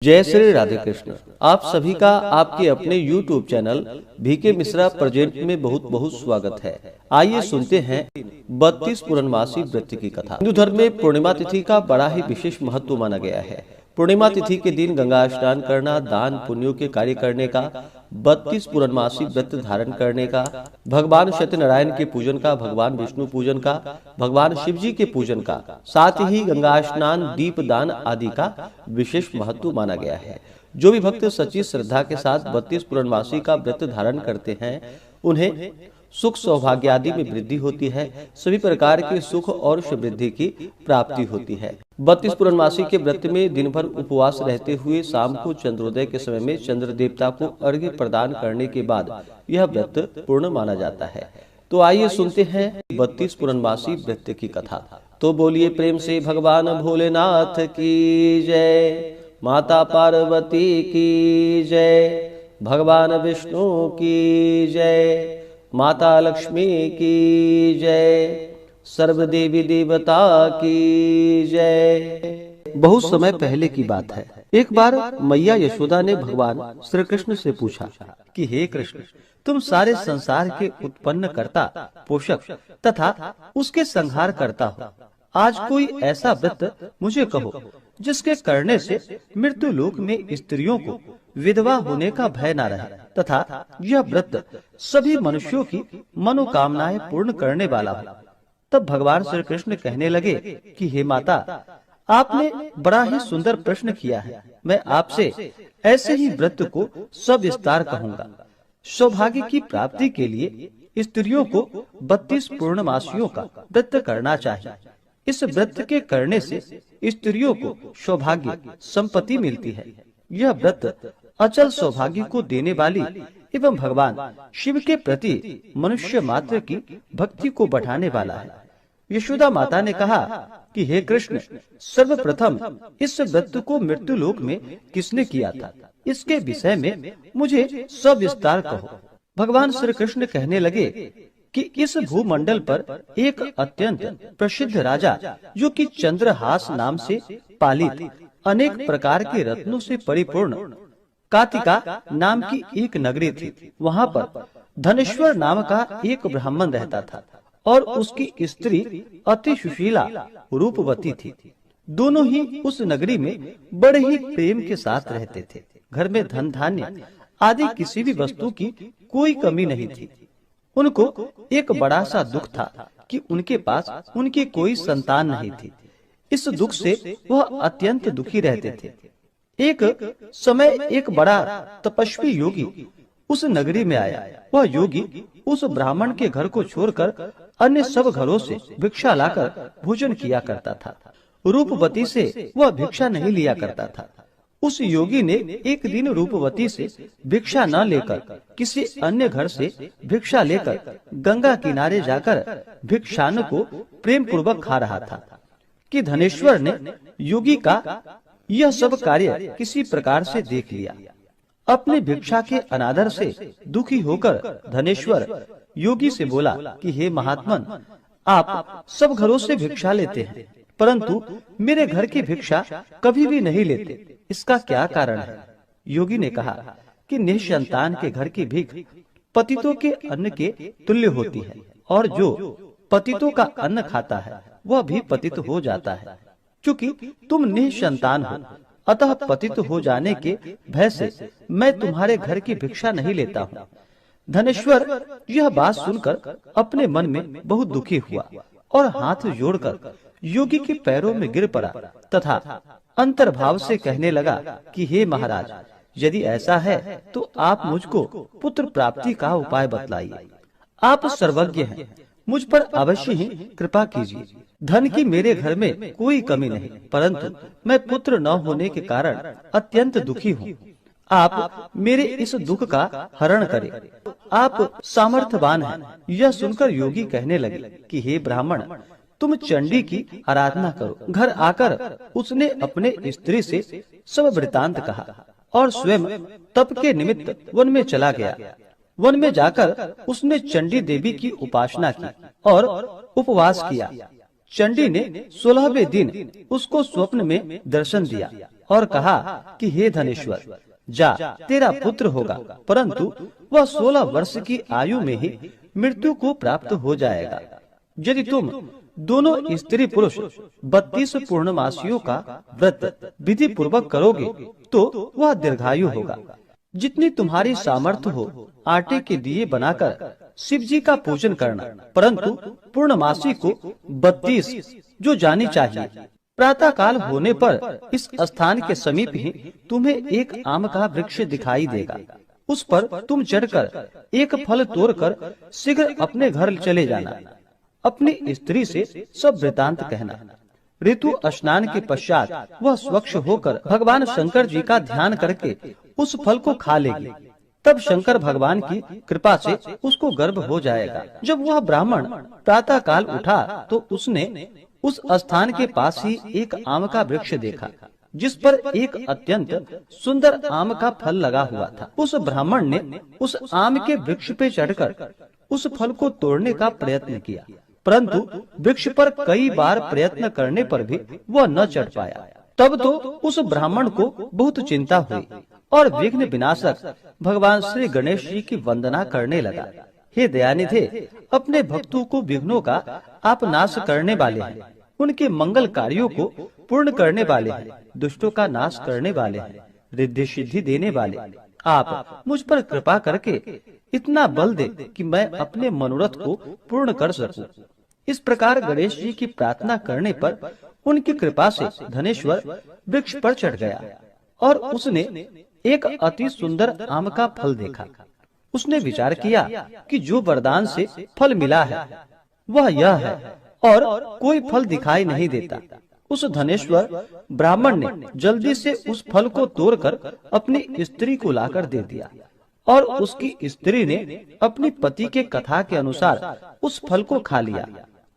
जय श्री राधे कृष्ण। आप सभी का आपके अपने YouTube channel VK Mishra present में बहुत बहुत स्वागत है। आइए सुनते हैं 32 पूर्णमासी व्रत की कथा। हिंदू धर्म में पूर्णिमा तिथि का बड़ा ही विशेष महत्व माना गया है। पूर्णिमा तिथि के दिन गंगा स्नान करना, दान पुण्यों के कार्य करने का, 32 पूर्णमासी व्रत धारण करने का, भगवान सत्यनारायण के पूजन का, भगवान विष्णु पूजन का, भगवान शिव जी के पूजन का, साथ ही गंगा स्नान, दीप दान आदि का विशेष महत्व माना गया है। जो भी भक्त सच्ची श्रद्धा के साथ 32 पूर्णमासी का व्रत धारण करते हैं, उन्हें सुख सौभाग्य आदि में वृद्धि होती है। सभी प्रकार के सुख और समृद्धि की प्राप्ति होती है। 32 पूर्णमासी के व्रत में दिन भर उपवास रहते हुए शाम को चंद्रोदय के समय में चंद्र देवता को अर्घ्य प्रदान करने के बाद यह व्रत पूर्ण माना जाता है। तो आइए सुनते हैं 32 पूर्णमासी व्रत की कथा। तो बोलिए प्रेम से भगवान भोलेनाथ की जय, माता पार्वती की जय, भगवान विष्णु की जय, माता लक्ष्मी की जय, सर्व देवी देवता की जय। बहुत समय पहले की बात है। एक बार मैया यशोदा ने भगवान श्री कृष्ण से पूछा कि हे कृष्ण, तुम सारे संसार के उत्पन्न करता, पोषक तथा उसके संहार करता हो। आज कोई ऐसा व्रत मुझे कहो जिसके करने से मृत्यु लोक में स्त्रियों को विधवा होने का भय न रहे तथा यह व्रत सभी मनुष्यों की मनोकामनाएं पूर्ण करने वाला हो। तब भगवान श्री कृष्ण कहने लगे कि हे माता, आपने बड़ा ही सुंदर प्रश्न किया है। मैं आपसे ऐसे ही व्रत को सविस्तार कहूँगा। सौभाग्य की प्राप्ति के लिए स्त्रियों को 32 पूर्णमासियों का व्रत करना चाहिए। इस व्रत के करने से स्त्रियों को सौभाग्य संपत्ति मिलती है। यह व्रत अचल सौभाग्य को देने वाली एवं भगवान शिव के प्रति मनुष्य मात्र की भक्ति को बढ़ाने वाला है। यशोदा माता ने कहा कि हे कृष्ण, सर्वप्रथम इस व्रत को मृत्यु लोक में किसने किया था, इसके विषय में मुझे सविस्तार कहो। भगवान श्री कृष्ण कहने लगे कि इस भूमंडल पर एक अत्यंत प्रसिद्ध राजा, जो कि चंद्रहास नाम से पालित अनेक प्रकार के रत्नों से परिपूर्ण कातिका नाम की एक नगरी थी। वहाँ पर धनेश्वर नाम का एक ब्राह्मण रहता था और उसकी स्त्री अति सुशीला रूपवती थी। दोनों ही उस नगरी में बड़े ही प्रेम के साथ रहते थे। घर में धन धान्य आदि किसी भी वस्तु की कोई कमी नहीं थी। उनको एक बड़ा सा दुख था कि उनके पास उनकी कोई संतान नहीं थी। इस दुख से वह अत्यंत दुखी रहते थे। एक समय एक बड़ा तपस्वी योगी उस नगरी में आया। वह योगी उस ब्राह्मण के घर को छोड़कर अन्य सब घरों से भिक्षा लाकर भोजन किया करता था। रूपवती से वह भिक्षा नहीं लिया करता था। उस योगी ने एक दिन रूपवती से भिक्षा न लेकर किसी अन्य घर से भिक्षा लेकर गंगा किनारे जाकर भिक्षान्न को प्रेम पूर्वक खा रहा था कि धनेश्वर ने योगी का यह सब कार्य किसी प्रकार से देख लिया। अपनी भिक्षा के अनादर से दुखी होकर धनेश्वर योगी से बोला कि हे महात्मन, आप सब घरों से भिक्षा लेते हैं, परंतु मेरे घर की भिक्षा कभी भी नहीं लेते। इसका क्या कारण है? योगी ने कहा कि निसंतान के घर की भीख पतितों के अन्न के तुल्य होती है और जो पतितों का अन्न खाता है वह भी पतित हो जाता है। क्योंकि तुम निसंतान हो, अतः पतित हो जाने के भय से मैं तुम्हारे घर की भिक्षा नहीं लेता हूँ। धनेश्वर यह बात सुनकर अपने मन में बहुत दुखी हुआ और हाथ जोड़कर योगी के पैरों में गिर पड़ा तथा अंतर्भाव से कहने लगा कि हे महाराज, यदि ऐसा है तो आप मुझको पुत्र प्राप्ति का उपाय बतलाइए। आप सर्वज्ञ हैं, मुझ पर अवश्य ही कृपा कीजिए। धन की मेरे घर में कोई कमी नहीं, परंतु मैं पुत्र न होने के कारण अत्यंत दुखी हूँ। आप मेरे इस दुख का हरण करें। आप सामर्थ्यवान हैं। यह सुनकर योगी कहने लगे कि हे ब्राह्मण, तुम चंडी की आराधना करो। घर आकर उसने अपने स्त्री से सब वृतांत कहा और स्वयं तप के निमित्त वन में चला गया। वन में जाकर उसने चंडी देवी की उपासना की और उपवास किया। चंडी ने 16वें दिन उसको स्वप्न में दर्शन दिया और कहा कि हे धनेश्वर, जा, तेरा पुत्र होगा, परंतु वह 16 वर्ष की आयु में ही मृत्यु को प्राप्त हो जाएगा। यदि तुम दोनों स्त्री पुरुष 32 पूर्णमासियों का व्रत विधि पूर्वक करोगे तो वह दीर्घायु होगा। जितनी तुम्हारी सामर्थ्य हो आटे के दिए बनाकर शिव जी का पूजन करना, परंतु पूर्णमासी को 32 जो जानी चाहिए। प्रातः काल होने पर इस स्थान के समीप ही तुम्हें एक आम का वृक्ष दिखाई देगा। उस पर तुम चढ़कर एक फल तोड़कर शीघ्र अपने घर चले जाना। अपनी स्त्री से सब वृतांत कहना। ऋतु स्नान के पश्चात वह स्वच्छ होकर भगवान शंकर जी का ध्यान करके उस फल को खा लेगी। तब शंकर भगवान की कृपा से उसको गर्भ हो जाएगा। जब वह ब्राह्मण प्रातः काल उठा तो उसने उस स्थान के पास ही एक आम का वृक्ष देखा, जिस पर एक अत्यंत सुंदर आम का फल लगा हुआ था। उस ब्राह्मण ने उस आम के वृक्ष पे चढ़कर उस फल को तोड़ने का प्रयत्न किया, परंतु वृक्ष पर कई बार प्रयत्न करने पर भी वह न चढ़ पाया। तब तो उस ब्राह्मण को बहुत चिंता हुई और विघ्न विनाशक भगवान श्री गणेश जी की वंदना करने लगा। हे दयानिधे, अपने भक्तों को विघ्नों का आप नाश करने वाले हैं, उनके मंगल कार्यों को पूर्ण करने वाले हैं, दुष्टों का नाश करने वाले हैं, रिद्धि सिद्धि देने वाले। आप मुझ पर कृपा करके इतना बल दे कि मैं अपने मनोरथ को पूर्ण कर सकूं। इस प्रकार गणेश जी की प्रार्थना करने पर उनकी कृपा से धनेश्वर वृक्ष पर चढ़ गया और उसने एक अति सुंदर आम का फल देखा। उसने विचार किया कि जो वरदान से फल मिला है वह यह है और कोई फल दिखाई नहीं देता। उस धनेश्वर ब्राह्मण ने जल्दी से उस फल को तोड़कर अपनी स्त्री को लाकर दे दिया और उसकी स्त्री ने अपनी पति के कथा के अनुसार उस फल को खा लिया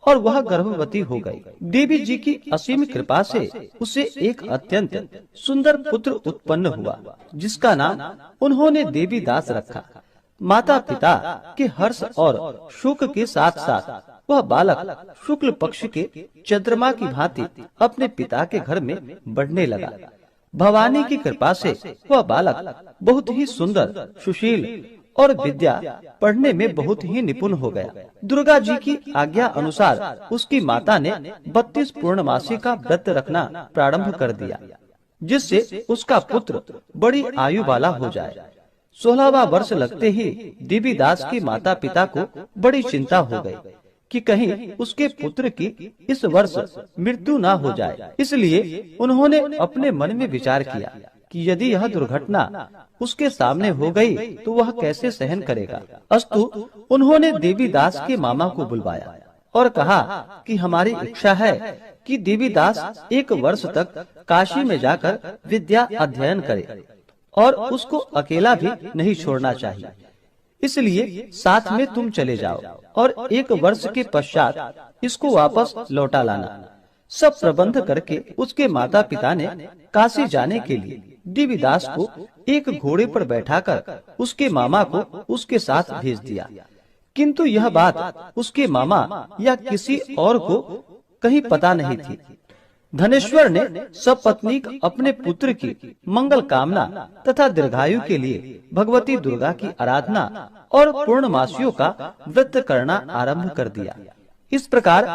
और वह गर्भवती हो गई। देवी जी की असीम कृपा से उसे एक अत्यंत सुंदर पुत्र उत्पन्न हुआ, जिसका नाम उन्होंने देवी दास रखा। माता पिता के हर्ष और शोक के साथ साथ वह बालक शुक्ल पक्ष के चंद्रमा की भांति अपने पिता के घर में बढ़ने लगा। भवानी की कृपा से वह बालक बहुत ही सुंदर, सुशील और विद्या पढ़ने में बहुत ही निपुण हो गया। दुर्गा जी की आज्ञा अनुसार उसकी माता ने 32 पूर्णमासी का व्रत रखना प्रारंभ कर दिया, जिससे उसका पुत्र बड़ी आयु वाला हो जाए। 16वां वर्ष लगते ही देवी दास की माता पिता को बड़ी चिंता हो गई कि कहीं उसके पुत्र की इस वर्ष मृत्यु न हो जाए। इसलिए उन्होंने अपने मन में विचार किया कि यदि यह दुर्घटना उसके सामने हो गई तो वह कैसे सहन करेगा। अस्तु उन्होंने देवी दास के मामा को बुलवाया और कहा कि हमारी इच्छा है कि देवी दास 1 वर्ष तक काशी में जाकर विद्या अध्ययन करे और उसको अकेला भी नहीं छोड़ना चाहिए। इसलिए साथ में तुम चले जाओ और 1 वर्ष के पश्चात इसको वापस लौटा लाना। सब प्रबंध करके उसके माता पिता ने काशी जाने के लिए देवीदास को एक घोड़े पर बैठाकर उसके मामा को उसके साथ भेज दिया। किंतु यह बात उसके मामा या किसी और को कहीं पता नहीं थी। धनेश्वर ने सपत्नीक अपने पुत्र की मंगल कामना तथा दीर्घायु के लिए भगवती दुर्गा की आराधना और पूर्णमासियों का व्रत करना आरंभ कर दिया। इस प्रकार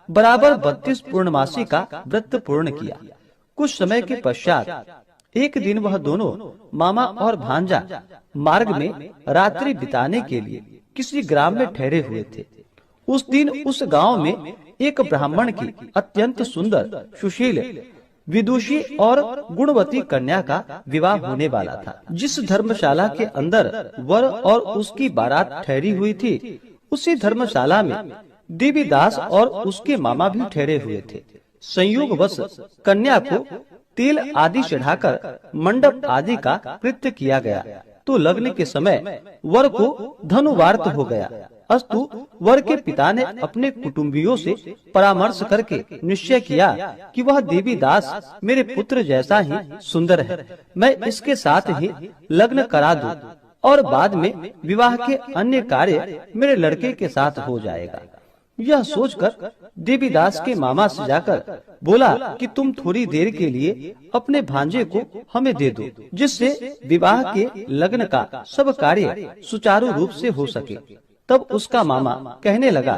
बराबर 32 पूर्णमासी का व्रत पूर्ण किया। कुछ समय के पश्चात एक दिन वह दोनों मामा और भांजा मार्ग में रात्रि बिताने के लिए किसी ग्राम में ठहरे हुए थे। उस दिन उस गांव में एक ब्राह्मण की अत्यंत सुंदर, सुशील, विदुषी और गुणवती कन्या का विवाह होने वाला था। जिस धर्मशाला के अंदर वर और उसकी बारात ठहरी हुई थी, उसी धर्मशाला में देवीदास और उसके मामा भी ठहरे हुए थे। संयोगवश कन्या को तेल आदि चढ़ाकर मंडप आदि का कृत्य किया गया तो लगने के समय वर को धनुवार्त हो गया। अस्तु वर के पिता ने अपने कुटुंबियों से परामर्श करके निश्चय किया कि वह देवीदास मेरे पुत्र जैसा ही सुंदर है, मैं इसके साथ ही लग्न करा दूं और बाद में विवाह के अन्य कार्य मेरे लड़के के साथ हो जाएगा। यह सोचकर देवीदास के मामा से जाकर बोला कि तुम थोड़ी देर के लिए अपने भांजे को हमें दे दो, जिससे विवाह के लग्न का सब कार्य सुचारू रूप से हो सके। तब उसका मामा कहने लगा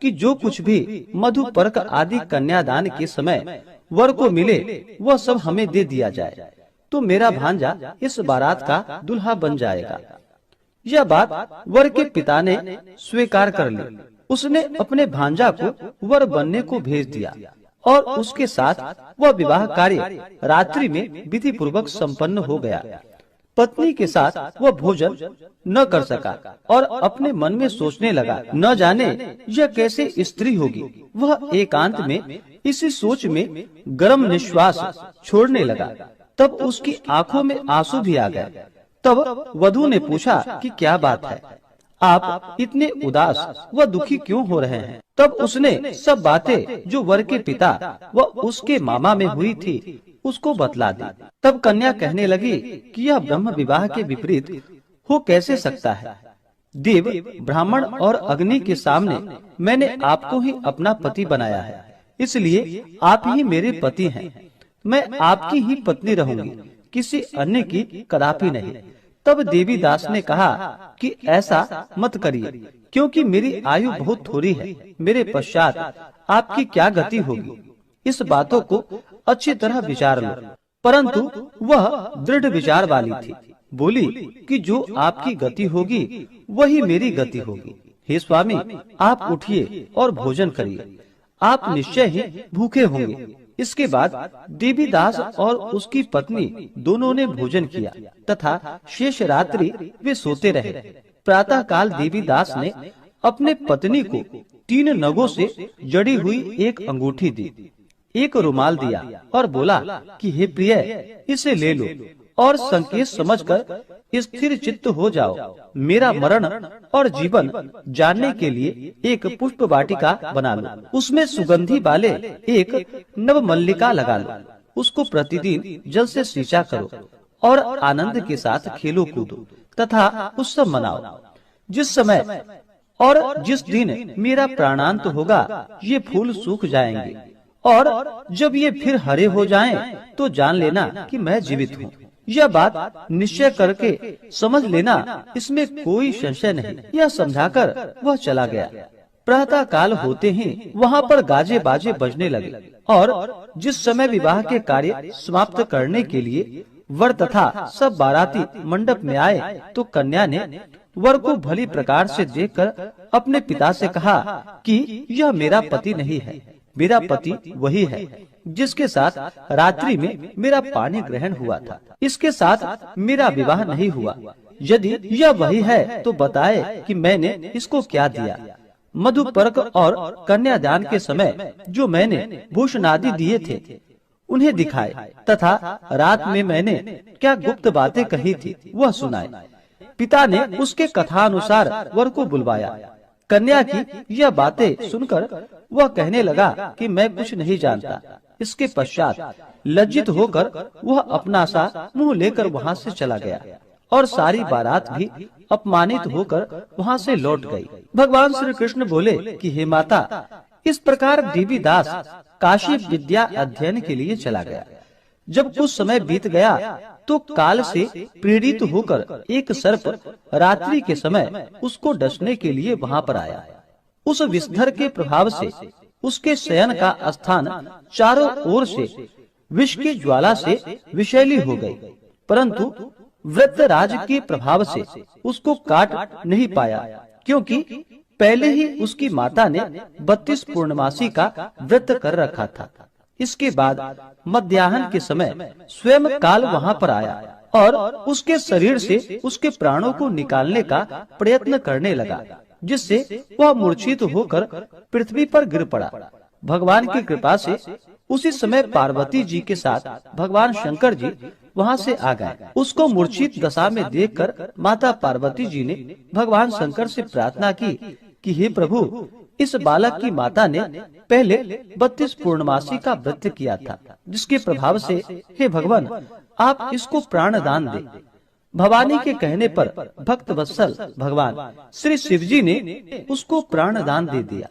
कि जो कुछ भी मधुपर्क आदि कन्यादान के समय वर को मिले वह सब हमें दे दिया जाए, तो मेरा भांजा इस बारात का दूल्हा बन जाएगा। यह बात वर के पिता ने स्वीकार कर ली। उसने अपने भांजा को वर बनने को भेज दिया और उसके साथ वह विवाह कार्य रात्रि में विधि पूर्वक संपन्न हो गया। पत्नी के साथ वह भोजन न कर सका और अपने मन में सोचने लगा, न जाने यह कैसे स्त्री होगी। वह एकांत में इसी सोच में गर्म निश्वास छोड़ने लगा। तब उसकी आंखों में आंसू भी आ गए। तब वधू ने पूछा कि क्या बात है, आप इतने उदास व दुखी क्यों हो रहे हैं? तब उसने सब बातें जो वर के पिता व उसके मामा में हुई थी उसको बतला दी। तब कन्या कहने लगी कि यह ब्रह्म विवाह के विपरीत हो कैसे सकता है? देव, ब्राह्मण और अग्नि के सामने मैंने आपको ही अपना पति बनाया है, इसलिए आप ही मेरे पति हैं। मैं आपकी ही पत्नी रहूंगी, किसी अन्य की कदापि नहीं। तब देवीदास ने कहा कि ऐसा मत करिए, क्योंकि मेरी आयु बहुत थोड़ी है। मेरे पश्चात आपकी क्या गति होगी, इस बातों को अच्छी तरह विचार लो। परंतु वह दृढ़ विचार वाली थी। बोली कि जो आपकी गति होगी वही मेरी गति होगी। हे स्वामी, आप उठिए और भोजन करिए, आप निश्चय ही भूखे होंगे। इसके बाद देवीदास और उसकी पत्नी दोनों ने भोजन किया तथा शेष रात्रि वे सोते रहे। प्रातः काल देवीदास ने अपने पत्नी को 3 नगों से जड़ी हुई एक अंगूठी दी, एक रुमाल दिया और बोला कि हे प्रिय, इसे ले लो और संकेत समझकर स्थिर चित्त हो जाओ। मेरा मरण और जीवन जानने के लिए एक पुष्प वाटिका बना लो, उसमें सुगंधी वाले एक नव मल्लिका लगा लो। उसको प्रतिदिन जल से सींचा करो और आनंद के साथ खेलो कूदो तथा उत्सव मनाओ। जिस समय और जिस दिन मेरा प्राणांत होगा ये फूल सूख जाएंगे और जब ये फिर हरे हो जाएं, तो जान लेना कि मैं जीवित हूँ। यह बात निश्चय करके समझ लेना, इसमें कोई संशय नहीं। यह समझाकर वह चला गया। प्रातः काल होते ही वहाँ पर गाजे बाजे बजने लगे और जिस समय विवाह के कार्य समाप्त करने के लिए वर तथा सब बाराती मंडप में आए, तो कन्या ने वर को भली प्रकार से देखकर अपने पिता से कहा कि यह मेरा पति नहीं है, मेरा पति वही है जिसके साथ रात्रि में मेरा पानी ग्रहण हुआ था। इसके साथ मेरा विवाह नहीं हुआ। यदि यह वही है तो बताए कि मैंने इसको क्या दिया। मधुपर्क और कन्यादान के समय जो मैंने भूषण आदि दिए थे उन्हें दिखाए तथा रात में मैंने क्या गुप्त बातें कही थी वह सुनाए। पिता ने उसके कथानुसार वर को बुलवाया। कन्या की यह बातें सुनकर वह कहने लगा कि मैं कुछ नहीं जानता। इसके पश्चात लज्जित होकर वह अपना सा मुंह लेकर वहाँ से चला गया और सारी बारात भी अपमानित होकर वहाँ से लौट गई। भगवान श्री कृष्ण बोले कि हे माता, इस प्रकार देवीदास काशी विद्या अध्ययन के लिए चला गया। जब कुछ समय बीत गया तो काल से प्रेरित होकर एक सर्प रात्रि के समय उसको डसने के लिए वहाँ पर आया। उस विषधर के प्रभाव से उसके शयन का स्थान चारों ओर से विष की ज्वाला से विषैली हो गई, परंतु वृत्रराज के प्रभाव से उसको काट नहीं पाया, क्योंकि पहले ही उसकी माता ने 32 पूर्णमासी का व्रत कर रखा था। इसके बाद मध्याह्न के समय स्वयं काल वहाँ पर आया और उसके शरीर से उसके प्राणों को निकालने का प्रयत्न करने लगा, जिससे वह मूर्छित होकर पृथ्वी पर गिर पड़ा। भगवान की कृपा से उसी समय पार्वती जी के साथ भगवान शंकर जी वहाँ से आ गए। उसको मूर्छित दशा में देखकर माता पार्वती जी ने भगवान शंकर से प्रार्थना की कि हे प्रभु, इस बालक की माता ने पहले 32 पूर्णमासी का व्रत किया था, जिसके प्रभाव से हे भगवान आप इसको प्राण दान दे। भवानी के कहने पर भक्त वत्सल भगवान श्री शिव जी ने उसको प्राण दान दे दिया।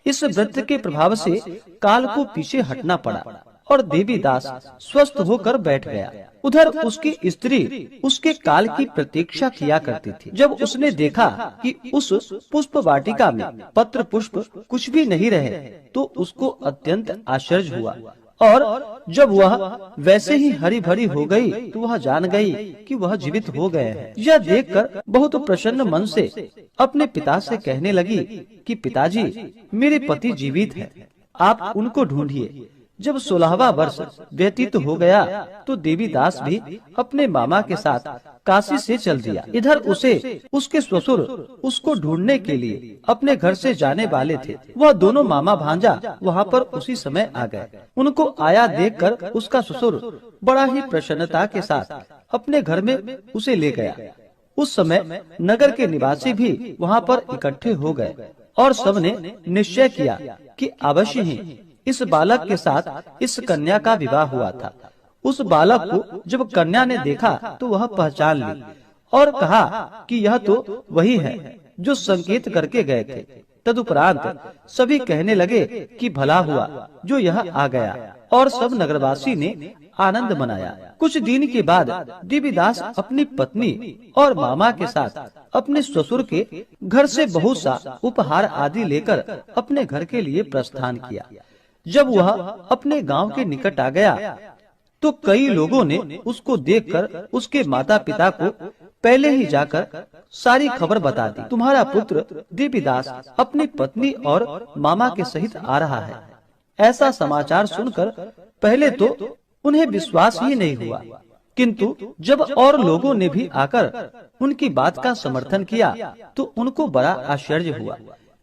इस व्रत के प्रभाव से काल को पीछे हटना पड़ा और देवीदास स्वस्थ होकर बैठ गया। उधर उसकी स्त्री उसके काल की प्रतीक्षा किया करती थी। जब उसने देखा कि उस पुष्प वाटिका में पत्र पुष्प कुछ भी नहीं रहे तो उसको अत्यंत आश्चर्य हुआ और जब वह वैसे ही हरी भरी हो गई तो वह जान गई कि वह जीवित हो गए हैं। यह देखकर बहुत प्रसन्न मन से अपने पिता से कहने लगी कि पिताजी, मेरे पति जीवित हैं, आप उनको ढूंढिए। जब 16वां वर्ष व्यतीत हो गया तो देवीदास भी अपने मामा के साथ काशी से चल दिया। इधर उसे उसके ससुर उसको ढूंढने के लिए अपने घर से जाने वाले थे। वह दोनों मामा भांजा वहाँ पर उसी समय आ गए। उनको आया देखकर उसका ससुर बड़ा ही प्रसन्नता के साथ अपने घर में उसे ले गया। उस समय नगर के निवासी भी वहाँ पर इकट्ठे हो गए और सबने निश्चय किया कि अवश्य ही इस बालक के साथ इस कन्या का विवाह हुआ था। उस बालक को जब कन्या ने देखा तो वह पहचान ली और कहा कि यह तो वही है जो संकेत करके गए थे। तदुपरांत सभी कहने लगे कि भला हुआ जो यह आ गया और सब नगरवासी ने आनंद मनाया। कुछ दिन के बाद देवीदास अपनी पत्नी और मामा के साथ अपने ससुर के घर से बहुत सा उपहार आदि लेकर अपने घर के लिए प्रस्थान किया। जब वह अपने गांव के निकट आ गया तो कई लोगों ने उसको देखकर उसके माता पिता को पहले ही जाकर सारी खबर बता दी। तुम्हारा पुत्र देवीदास अपनी पत्नी और मामा के सहित आ रहा है। ऐसा समाचार सुनकर पहले तो उन्हें विश्वास ही नहीं हुआ, किंतु जब और लोगों ने भी आकर उनकी बात का समर्थन किया तो उनको बड़ा आश्चर्य हुआ।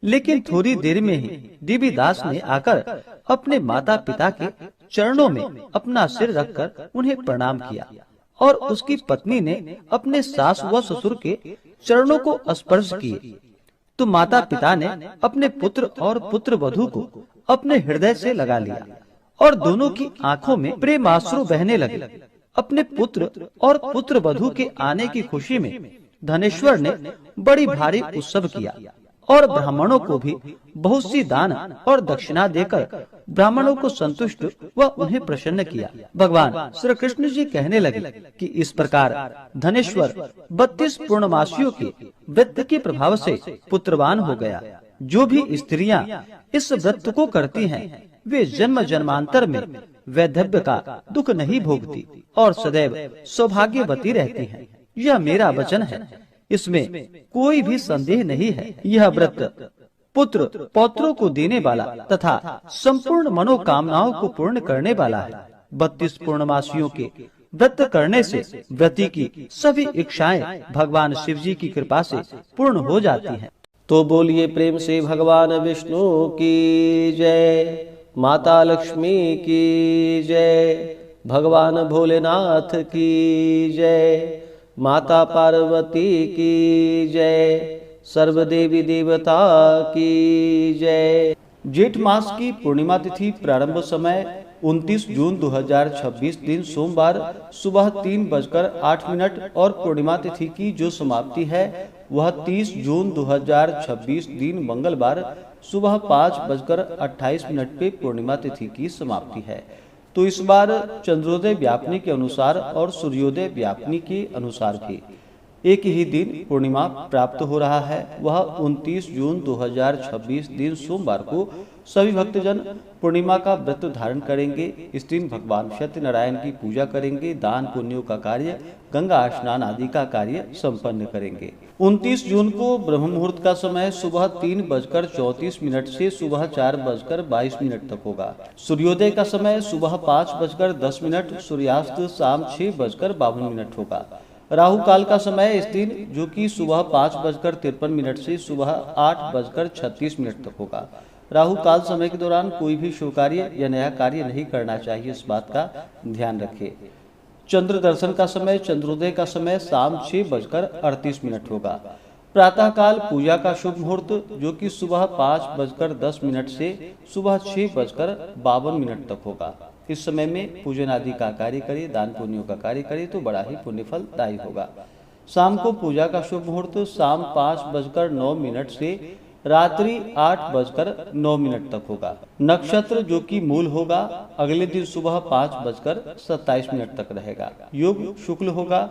लेकिन थोड़ी देर में ही देवीदास ने आकर अपने माता पिता के चरणों में अपना सिर रखकर उन्हें प्रणाम किया और उसकी पत्नी ने अपने सास व ससुर के चरणों को स्पर्श किए तो माता पिता ने अपने पुत्र और पुत्र वधू को अपने हृदय से लगा लिया और दोनों की आंखों में प्रेमाश्रु बहने लगे। अपने पुत्र और पुत्र वधू के आने की खुशी में धनेश्वर ने बड़ी भारी उत्सव किया और ब्राह्मणों को भी बहुत सी दान और दक्षिणा देकर ब्राह्मणों को संतुष्ट व उन्हें प्रसन्न किया। भगवान श्री कृष्ण जी कहने लगे कि इस प्रकार धनेश्वर 32 पूर्णमासियों के व्रत के प्रभाव से पुत्रवान हो गया। जो भी स्त्रियां इस व्रत को करती हैं वे जन्म जन्मांतर में वैधव्य का दुख नहीं भोगती और सदैव सौभाग्यवती रहती हैं। यह मेरा वचन है, इसमें कोई भी संदेह नहीं है। यह व्रत पुत्र पौत्रों को देने वाला तथा संपूर्ण मनोकामनाओं को पूर्ण करने वाला है। 32 पूर्णमासियों के व्रत करने से व्रती की सभी इच्छाएं भगवान शिव जी की कृपा से पूर्ण हो जाती हैं। तो बोलिए प्रेम से भगवान विष्णु की जय, माता लक्ष्मी की जय, भगवान भोलेनाथ की जय, माता पार्वती की जय, सर्व देवी देवता की जय। जेठ मास की पूर्णिमा तिथि प्रारंभ समय 29 जून 2026 दिन सोमवार सुबह 3:08 और पूर्णिमा तिथि की जो समाप्ति है वह 30 जून 2026 दिन मंगलवार सुबह 5:28 पे पूर्णिमा तिथि की समाप्ति है। तो इस बार चंद्रोदय व्यापनी के अनुसार और सूर्योदय व्यापनी के अनुसार भी एक ही दिन पूर्णिमा प्राप्त हो रहा है। वह 29 जून 2026 दिन सोमवार को सभी भक्तजन पूर्णिमा का व्रत धारण करेंगे। इस दिन भगवान सत्यनारायण की पूजा करेंगे, दान पुण्यों का कार्य, गंगा स्नान आदि का कार्य संपन्न करेंगे। 29 जून को ब्रह्म मुहूर्त का समय सुबह 3:34 से सुबह 4:22 तक होगा। सूर्योदय का समय सुबह 5:10, सूर्यास्त शाम 6:52 होगा। राहु काल का समय इस दिन जो कि सुबह 5:53 से सुबह 8:36 तक होगा। राहु काल समय के दौरान कोई भी शुभ कार्य या नया कार्य नहीं करना चाहिए, इस बात का ध्यान रखें। चंद्र दर्शन का समय, चंद्रोदय का समय शाम 6:38 होगा। प्रातः काल पूजा का शुभ मुहूर्त जो कि सुबह 5:10 से सुबह 6:52 तक होगा। इस समय में पूजन आदि का कार्य करें, दान पुण्यों का कार्य करें तो बड़ा ही पुण्य फलदायी होगा। शाम को पूजा का शुभ मुहूर्त शाम 5:09 से रात्रि 8:09 तक होगा। नक्षत्र जो कि मूल होगा अगले दिन सुबह 5:27 तक रहेगा। योग शुक्ल होगा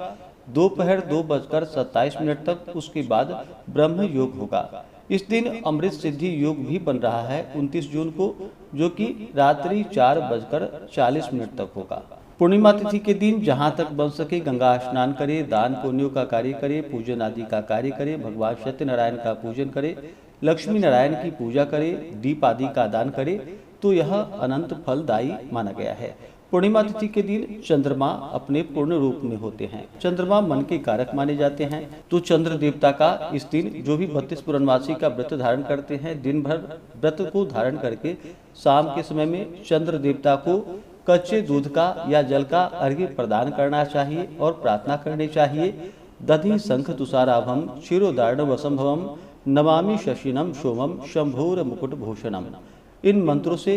दोपहर 2:27 तक, उसके बाद ब्रह्म योग होगा। इस दिन अमृत सिद्धि योग भी बन रहा है 29 जून को, जो कि रात्रि 4:40 तक होगा। पूर्णिमा तिथि के दिन जहां तक बन सके गंगा स्नान करे, दान पुण्यों का कार्य करे, पूजन आदि का कार्य करे, भगवान सत्यनारायण का पूजन करे, लक्ष्मी नारायण की पूजा करे, दीप आदि का दान करे, तो यह अनंत फलदायी माना गया है। पूर्णिमा तिथि के दिन चंद्रमा अपने पूर्ण रूप में होते हैं। चंद्रमा मन के कारक माने जाते हैं, तो चंद्र देवता का इस दिन जो भी 32 पूर्णमासी का व्रत धारण करते हैं, दिन भर व्रत को धारण करके शाम के समय में चंद्र देवता को कच्चे दूध का या जल का अर्घ्य प्रदान करना चाहिए और प्रार्थना करनी चाहिए। दधि शंख तुषाराभम क्षीरोदार्ण वसंभवम नमामि शशिनम सोमम शंभोर मुकुट भूषणम। इन मंत्रों से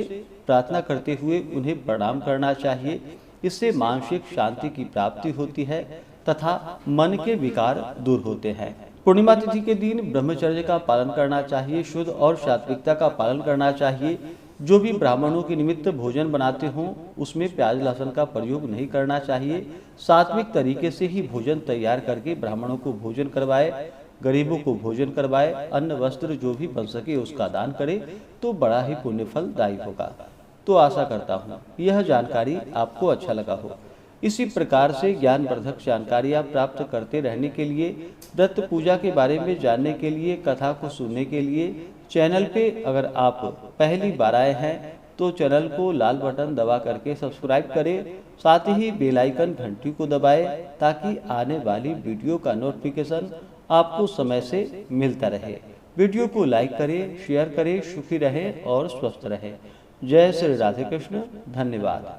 प्रार्थना करते हुए उन्हें प्रणाम करना चाहिए। इससे मानसिक शांति की प्राप्ति होती है तथा मन के विकार दूर होते हैं। पूर्णिमा तिथि के दिन ब्रह्मचर्य का पालन करना चाहिए, शुद्ध और सात्विकता का पालन करना चाहिए। जो भी ब्राह्मणों के निमित्त भोजन बनाते हों उसमें प्याज लहसुन का प्रयोग नहीं करना चाहिए। सात्विक तरीके से ही भोजन तैयार करके ब्राह्मणों को भोजन करवाए, गरीबों को भोजन करवाए, अन्न वस्त्र जो भी बन सके उसका दान करे, तो बड़ा ही पुण्य फलदायी होगा। तो आशा करता हूँ यह जानकारी आपको अच्छा लगा हो। इसी प्रकार से ज्ञानवर्धक जानकारियाँ प्राप्त करते रहने के लिए, व्रत पूजा के बारे में जानने के लिए, कथा को सुनने के लिए चैनल पे अगर आप पहली बार आए हैं तो चैनल को लाल बटन दबा करके सब्सक्राइब करें, साथ ही बेल आइकन घंटी को दबाएं ताकि आने वाली वीडियो का नोटिफिकेशन आपको समय से मिलता रहे। वीडियो को लाइक करें, शेयर करें, सुखी रहें और स्वस्थ रहें। जय श्री राधे कृष्ण। धन्यवाद।